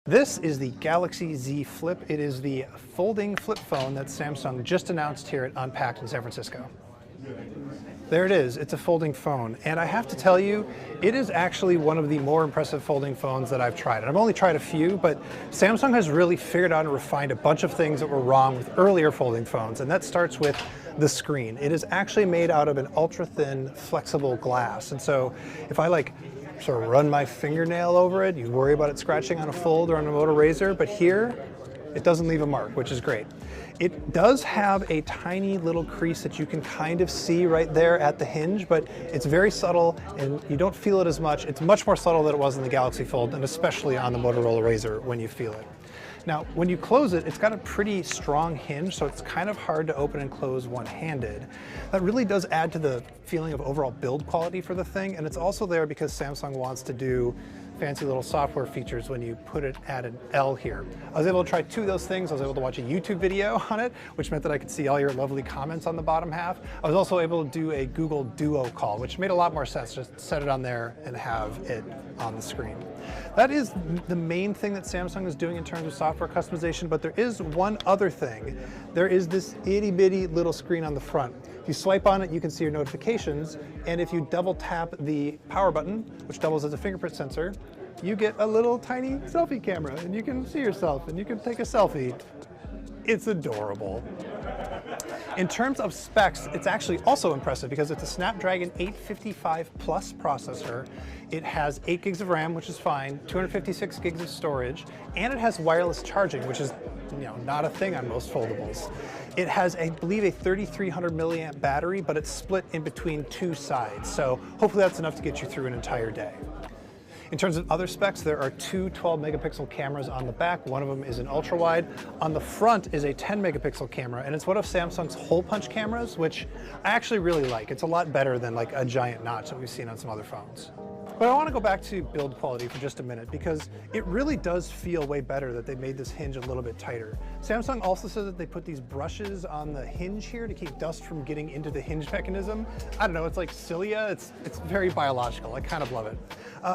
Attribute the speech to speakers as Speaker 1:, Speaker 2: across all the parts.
Speaker 1: This is the Galaxy Z Flip. It is the folding flip phone that Samsung just announced here at Unpacked in San Francisco. There it is. It's a folding phone. And I have to tell you, it is actually one of the more impressive folding phones that I've tried. I've only tried a few, but Samsung has really figured out and refined a bunch of things that were wrong with earlier folding phones. And that starts with the screen. It is actually made out of an ultra-thin, flexible glass. And so if I sort of run my fingernail over it, you worry about it scratching on a fold or on a Moto Razr, but here, it doesn't leave a mark, which is great. It does have a tiny little crease that you can kind of see right there at the hinge, but it's very subtle and you don't feel it as much. It's much more subtle than it was in the Galaxy Fold, and especially on the Motorola Razr when you feel it. Now, when you close it, it's got a pretty strong hinge, so it's kind of hard to open and close one-handed. That really does add to the feeling of overall build quality for the thing, and it's also there because Samsung wants to do fancy little software features when you put it at an L here. I was able to try two of those things. I was able to watch a YouTube video on it, which meant that I could see all your lovely comments on the bottom half. I was also able to do a Google Duo call, which made a lot more sense. Just set it on there and have it on the screen. That is the main thing that Samsung is doing in terms of software customization, but there is one other thing. There is this itty bitty little screen on the front. If you swipe on it, you can see your notifications, and if you double tap the power button, which doubles as a fingerprint sensor, you get a little tiny selfie camera, and you can see yourself, and you can take a selfie. It's adorable. In terms of specs, it's actually also impressive because it's a Snapdragon 855 Plus processor. It has 8 gigs of RAM, which is fine, 256 gigs of storage, and it has wireless charging, which is not a thing on most foldables. It has, I believe, a 3,300 milliamp battery, but it's split in between two sides, so hopefully that's enough to get you through an entire day. In terms of other specs, there are two 12 megapixel cameras on the back. One of them is an ultra wide. On the front is a 10 megapixel camera, and it's one of Samsung's hole punch cameras, which I actually really like. It's a lot better than like a giant notch that we've seen on some other phones. But I want to go back to build quality for just a minute because it really does feel way better that they made this hinge a little bit tighter. Samsung also said that they put these brushes on the hinge here to keep dust from getting into the hinge mechanism. I don't know, it's like cilia. It's very biological. I kind of love it.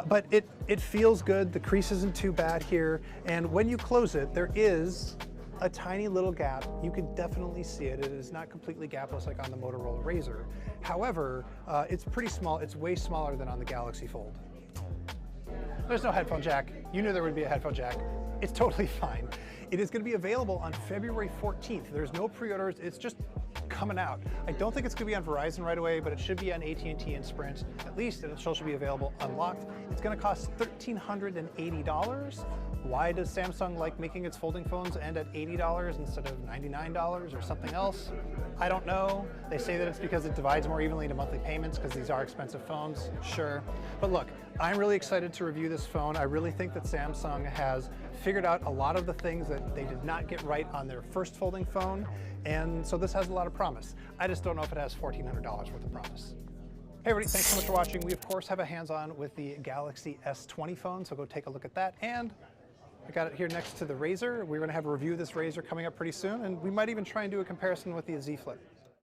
Speaker 1: But it feels good. The crease isn't too bad here. And when you close it, there is a tiny little gap. You can definitely see it. It is not completely gapless like on the Motorola Razr. However, it's pretty small. It's way smaller than on the Galaxy Fold. There's no headphone jack. You knew there would be a headphone jack. It's totally fine. It is going to be available on February 14th. There's no pre-orders. It's just coming out. I don't think it's going to be on Verizon right away, but it should be on AT&T and Sprint. At least it should be available unlocked. It's going to cost $1,380. Why does Samsung like making its folding phones end at $80 instead of $99 or something else? I don't know. They say that it's because it divides more evenly into monthly payments because these are expensive phones. Sure. But look, I'm really excited to review this phone. I really think that Samsung has figured out a lot of the things that they did not get right on their first folding phone. And so this has a lot of promise. I just don't know if it has $1,400 worth of promise. Hey everybody, thanks so much for watching. We of course have a hands-on with the Galaxy S20 phone, so go take a look at that. And I got it here next to the Razr. We're going to have a review of this Razr coming up pretty soon, and we might even try and do a comparison with the Z Flip.